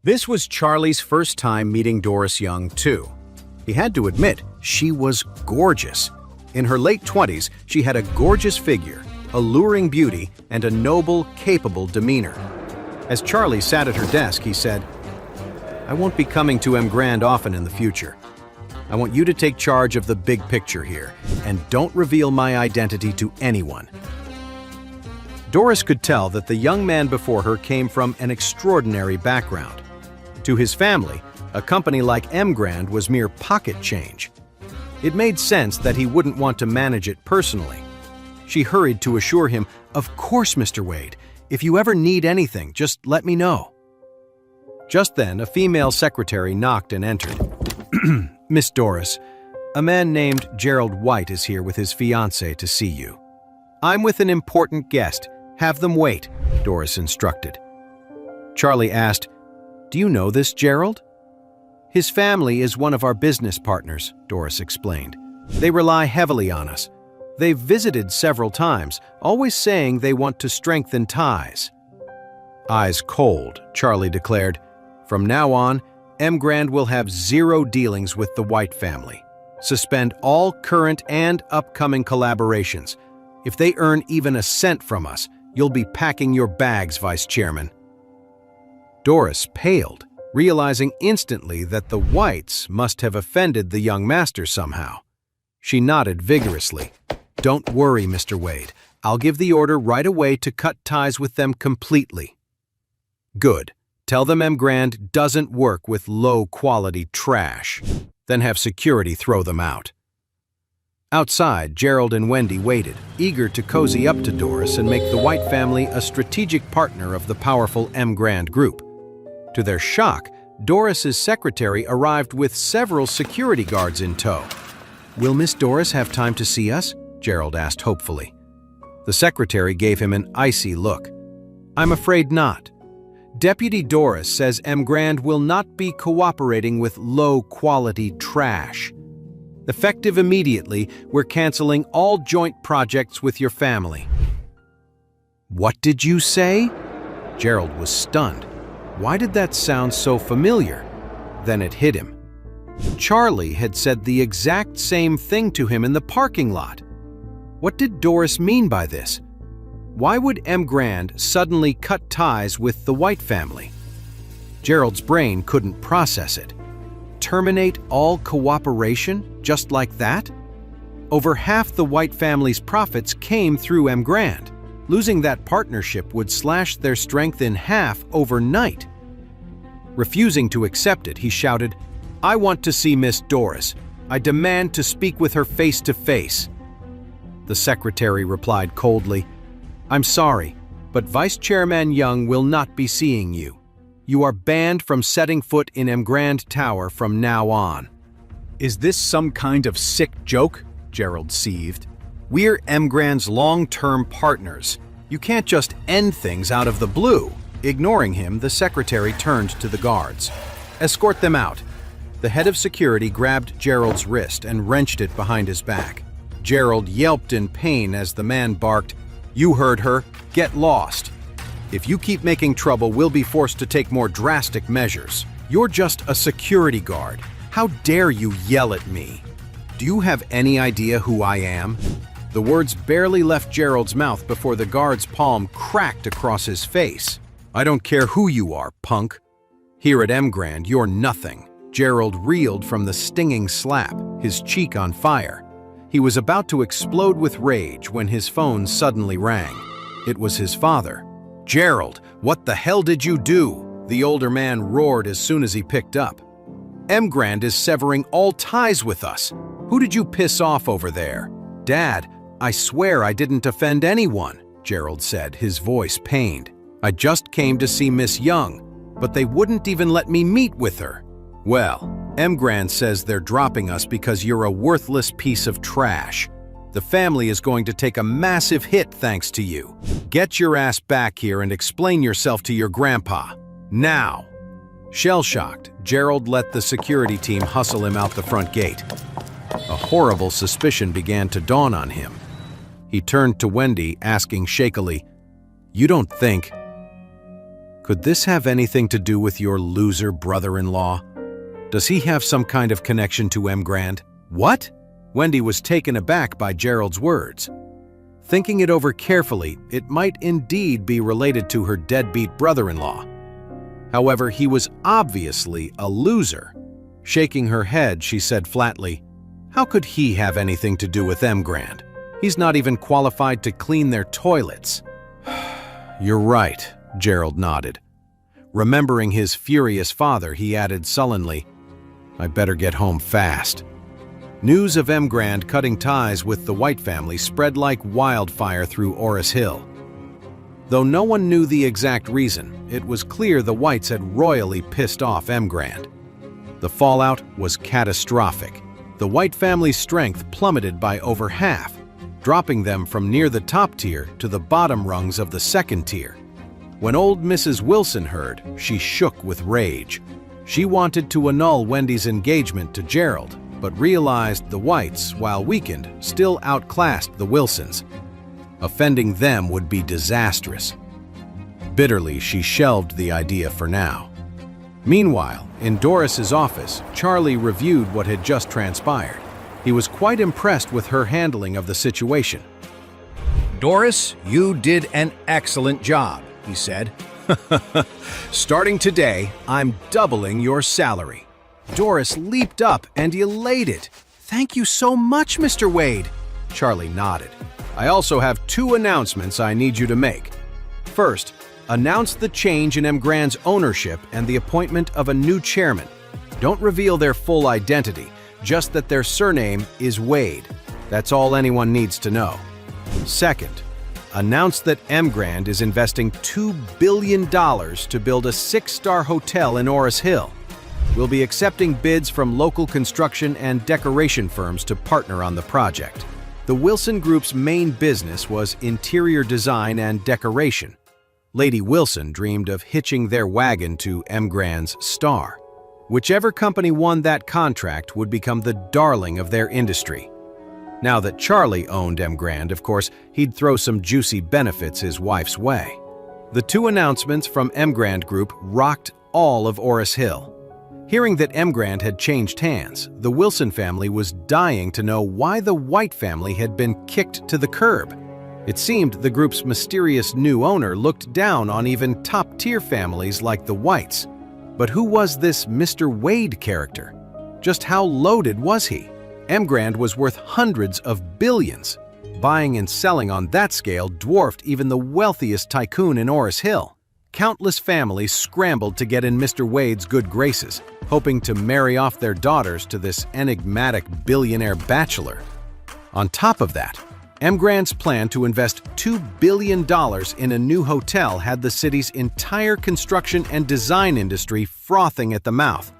This was Charlie's first time meeting Doris Young, too. He had to admit, she was gorgeous. In her late 20s, she had a gorgeous figure, alluring beauty, and a noble, capable demeanor. As Charlie sat at her desk, he said, "I won't be coming to Mrand often in the future. I want you to take charge of the big picture here, and don't reveal my identity to anyone." Doris could tell that the young man before her came from an extraordinary background. To his family, a company like Mrand was mere pocket change. It made sense that he wouldn't want to manage it personally. She hurried to assure him, "Of course, Mr. Wade. If you ever need anything, just let me know." Just then, a female secretary knocked and entered. "Miss Doris, a man named Gerald White is here with his fiancée to see you." "I'm with an important guest. Have them wait," Doris instructed. Charlie asked, "Do you know this Gerald?" "His family is one of our business partners," Doris explained. "They rely heavily on us. They've visited several times, always saying they want to strengthen ties." Eyes cold, Charlie declared, "From now on, Mrand will have zero dealings with the White family. Suspend all current and upcoming collaborations. If they earn even a cent from us, you'll be packing your bags, Vice Chairman." Doris paled, realizing instantly that the Whites must have offended the young master somehow. She nodded vigorously. "Don't worry, Mr. Wade. I'll give the order right away to cut ties with them completely." "Good. Tell them Mrand doesn't work with low-quality trash. Then have security throw them out." Outside, Gerald and Wendy waited, eager to cozy up to Doris and make the White family a strategic partner of the powerful Mrand Group. To their shock, Doris's secretary arrived with several security guards in tow. "Will Miss Doris have time to see us?" Gerald asked hopefully. The secretary gave him an icy look. "I'm afraid not. Deputy Doris says Mrand will not be cooperating with low-quality trash. Effective immediately, we're canceling all joint projects with your family." "What did you say?" Gerald was stunned. Why did that sound so familiar? Then it hit him. Charlie had said the exact same thing to him in the parking lot. What did Doris mean by this? Why would Mrand suddenly cut ties with the White family? Gerald's brain couldn't process it. Terminate all cooperation just like that? Over half the White family's profits came through Mrand. Losing that partnership would slash their strength in half overnight. Refusing to accept it, he shouted, "I want to see Miss Doris. I demand to speak with her face to face." The secretary replied coldly, "I'm sorry, but Vice Chairman Young will not be seeing you. You are banned from setting foot in Mrand Tower from now on." "Is this some kind of sick joke?" Gerald seethed. "We're Mrand's long-term partners. You can't just end things out of the blue." Ignoring him, the secretary turned to the guards. "Escort them out." The head of security grabbed Gerald's wrist and wrenched it behind his back. Gerald yelped in pain as the man barked, "You heard her. Get lost. If you keep making trouble, we'll be forced to take more drastic measures. You're just a security guard. How dare you yell at me? Do you have any idea who I am?" The words barely left Gerald's mouth before the guard's palm cracked across his face. "I don't care who you are, punk. Here at Mrand, you're nothing." Gerald reeled from the stinging slap, his cheek on fire. He was about to explode with rage when his phone suddenly rang. It was his father. "Gerald, what the hell did you do?" The older man roared as soon as he picked up. "Mrand is severing all ties with us. Who did you piss off over there?" "Dad, I swear I didn't offend anyone," Gerald said, his voice pained. "I just came to see Miss Young, but they wouldn't even let me meet with her." "Well, Mrand says they're dropping us because you're a worthless piece of trash. The family is going to take a massive hit thanks to you. Get your ass back here and explain yourself to your grandpa. Now!" Shell-shocked, Gerald let the security team hustle him out the front gate. A horrible suspicion began to dawn on him. He turned to Wendy, asking shakily, "You don't think?" Could this have anything to do with your loser brother-in-law? Does he have some kind of connection to Mrand? What? Wendy was taken aback by Gerald's words. Thinking it over carefully, it might indeed be related to her deadbeat brother-in-law. However, he was obviously a loser. Shaking her head, she said flatly, "How could he have anything to do with Mrand? He's not even qualified to clean their toilets." "You're right," Gerald nodded. Remembering his furious father, he added sullenly, "I better get home fast." News of Mrand cutting ties with the White family spread like wildfire through Oris Hill. Though no one knew the exact reason, it was clear the Whites had royally pissed off Mrand. The fallout was catastrophic. The White family's strength plummeted by over half, dropping them from near the top tier to the bottom rungs of the second tier. When old Mrs. Wilson heard, she shook with rage. She wanted to annul Wendy's engagement to Gerald, but realized the Whites, while weakened, still outclassed the Wilsons. Offending them would be disastrous. Bitterly, she shelved the idea for now. Meanwhile, in Doris's office, Charlie reviewed what had just transpired. He was quite impressed with her handling of the situation. "Doris, you did an excellent job," he said. "Starting today, I'm doubling your salary." Doris leaped up and elated. "Thank you so much, Mr. Wade." Charlie nodded. "I also have 2 announcements I need you to make. First, announce the change in Mrand's ownership and the appointment of a new chairman. Don't reveal their full identity, just that their surname is Wade. That's all anyone needs to know. Second, announce that Mrand is investing $2 billion to build a 6-star hotel in Oris Hill. We'll be accepting bids from local construction and decoration firms to partner on the project." The Wilson Group's main business was interior design and decoration. Lady Wilson dreamed of hitching their wagon to Mrand's star. Whichever company won that contract would become the darling of their industry. Now that Charlie owned Mrand, of course, he'd throw some juicy benefits his wife's way. The 2 announcements from Mrand Group rocked all of Oris Hill. Hearing that Mrand had changed hands, the Wilson family was dying to know why the White family had been kicked to the curb. It seemed the group's mysterious new owner looked down on even top-tier families like the Whites. But who was this Mr. Wade character? Just how loaded was he? Mrand was worth hundreds of billions. Buying and selling on that scale dwarfed even the wealthiest tycoon in Oris Hill. Countless families scrambled to get in Mr. Wade's good graces, hoping to marry off their daughters to this enigmatic billionaire bachelor. On top of that, Mrand's plan to invest $2 billion in a new hotel had the city's entire construction and design industry frothing at the mouth.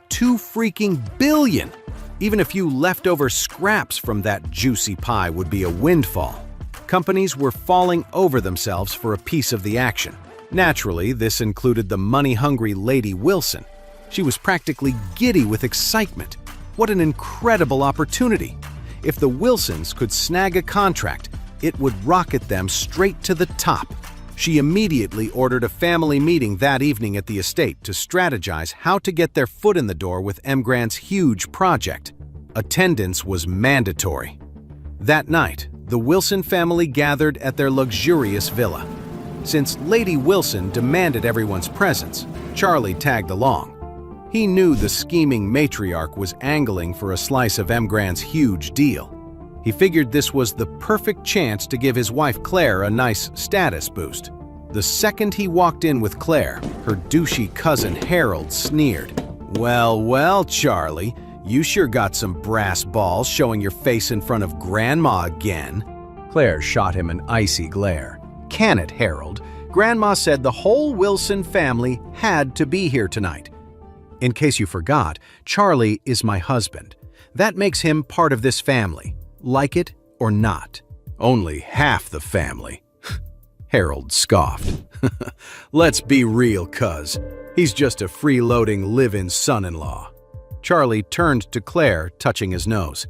$2 billion! Even a few leftover scraps from that juicy pie would be a windfall. Companies were falling over themselves for a piece of the action. Naturally, this included the money-hungry Lady Wilson. She was practically giddy with excitement. What an incredible opportunity! If the Wilsons could snag a contract, it would rocket them straight to the top. She immediately ordered a family meeting that evening at the estate to strategize how to get their foot in the door with Mrand's huge project. Attendance was mandatory. That night, the Wilson family gathered at their luxurious villa. Since Lady Wilson demanded everyone's presence, Charlie tagged along. He knew the scheming matriarch was angling for a slice of Mrand's huge deal. He figured this was the perfect chance to give his wife Clare a nice status boost. The second he walked in with Clare, her douchey cousin Harold sneered. "Well, well, Charlie, you sure got some brass balls showing your face in front of Grandma again." Clare shot him an icy glare. "Can it, Harold? Grandma said the whole Wilson family had to be here tonight. In case you forgot, Charlie is my husband. That makes him part of this family, like it or not." "Only half the family," Harold scoffed. "Let's be real, cuz. He's just a freeloading live-in son-in-law." Charlie turned to Clare, touching his nose.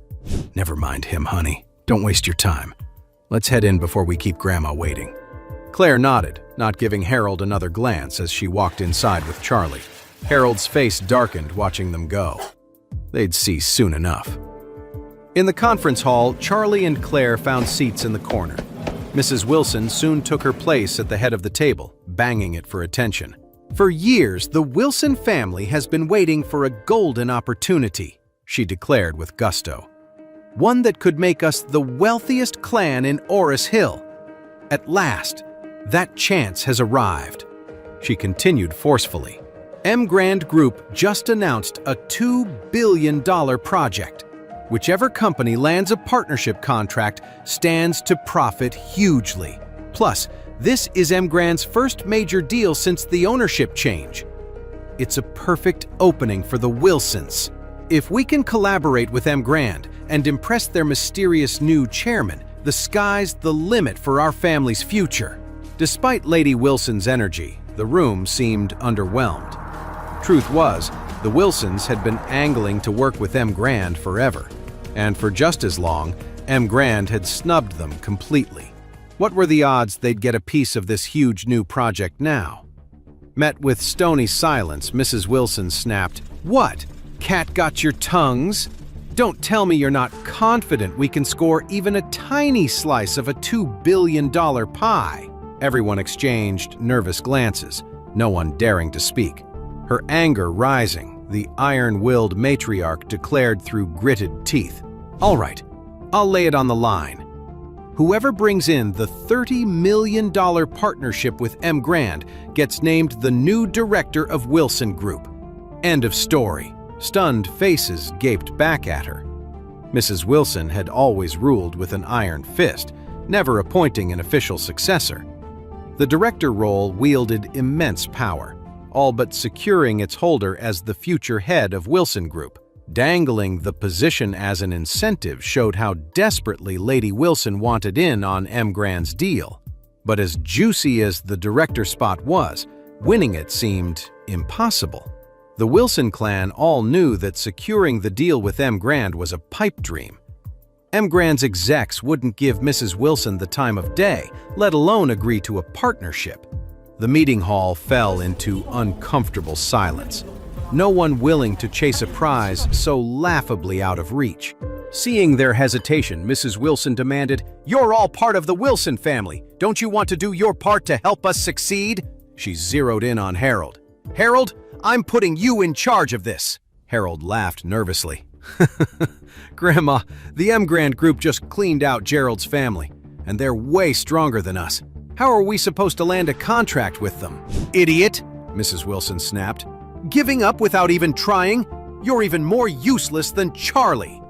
"Never mind him, honey. Don't waste your time. Let's head in before we keep Grandma waiting." Claire nodded, not giving Harold another glance as she walked inside with Charlie. Harold's face darkened watching them go. They'd see soon enough. In the conference hall, Charlie and Claire found seats in the corner. Mrs. Wilson soon took her place at the head of the table, banging it for attention. "For years, the Wilson family has been waiting for a golden opportunity," she declared with gusto. "One that could make us the wealthiest clan in Oris Hill. At last, that chance has arrived." She continued forcefully. "Mrand Group just announced a $2 billion project. Whichever company lands a partnership contract stands to profit hugely. Plus, this is Mrand's first major deal since the ownership change. It's a perfect opening for the Wilsons. If we can collaborate with Mrand and impress their mysterious new chairman, the sky's the limit for our family's future." Despite Lady Wilson's energy, the room seemed underwhelmed. Truth was, the Wilsons had been angling to work with Mrand forever, and for just as long, Mrand had snubbed them completely. What were the odds they'd get a piece of this huge new project now? Met with stony silence, Mrs. Wilson snapped, "What? Cat got your tongues? Don't tell me you're not confident we can score even a tiny slice of a $2 billion pie." Everyone exchanged nervous glances, no one daring to speak. Her anger rising, the iron-willed matriarch declared through gritted teeth, "All right, I'll lay it on the line. Whoever brings in the $30 million partnership with Mrand gets named the new director of Wilson Group." End of story. Stunned faces gaped back at her. Mrs. Wilson had always ruled with an iron fist, never appointing an official successor. The director role wielded immense power, all but securing its holder as the future head of Wilson Group. Dangling the position as an incentive showed how desperately Lady Wilson wanted in on Mrand's deal. But as juicy as the director spot was, winning it seemed impossible. The Wilson clan all knew that securing the deal with Mrand was a pipe dream. Mrand's execs wouldn't give Mrs. Wilson the time of day, let alone agree to a partnership. The meeting hall fell into uncomfortable silence. No one willing to chase a prize so laughably out of reach. Seeing their hesitation, Mrs. Wilson demanded, "You're all part of the Wilson family. Don't you want to do your part to help us succeed?" She zeroed in on Harold. "Harold, I'm putting you in charge of this." Harold laughed nervously. "Grandma, the Mrand Group just cleaned out Gerald's family, and they're way stronger than us. How are we supposed to land a contract with them?" "Idiot," Mrs. Wilson snapped. "Giving up without even trying? You're even more useless than Charlie."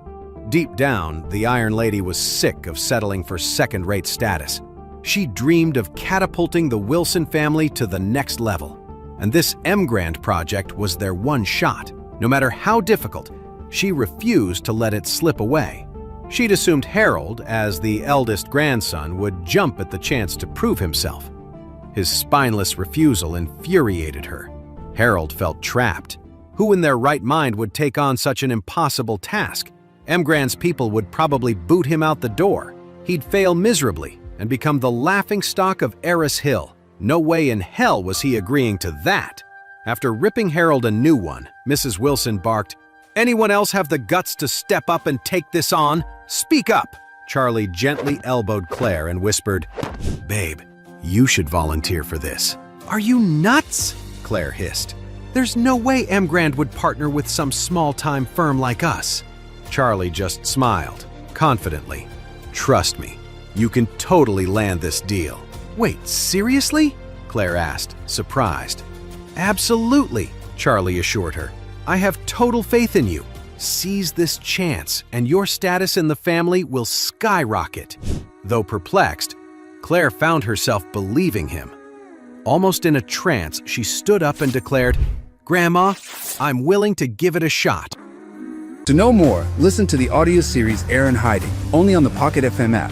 Deep down, the Iron Lady was sick of settling for second-rate status. She dreamed of catapulting the Wilson family to the next level. And this Mrand project was their one shot. No matter how difficult, she refused to let it slip away. She'd assumed Harold, as the eldest grandson, would jump at the chance to prove himself. His spineless refusal infuriated her. Harold felt trapped. Who in their right mind would take on such an impossible task? Mrand's people would probably boot him out the door. He'd fail miserably and become the laughingstock of Oris Hill. No way in hell was he agreeing to that. After ripping Harold a new one, Mrs. Wilson barked, "Anyone else have the guts to step up and take this on? Speak up!" Charlie gently elbowed Claire and whispered, "Babe, you should volunteer for this." "Are you nuts?" Claire hissed. "There's no way Mrand would partner with some small-time firm like us." Charlie just smiled, confidently. "Trust me, you can totally land this deal." "Wait, seriously?" Claire asked, surprised. "Absolutely," Charlie assured her. "I have total faith in you. Seize this chance, and your status in the family will skyrocket." Though perplexed, Claire found herself believing him. Almost in a trance, she stood up and declared, "Grandma, I'm willing to give it a shot." To know more, listen to the audio series Heir in Hiding, only on the Pocket FM app.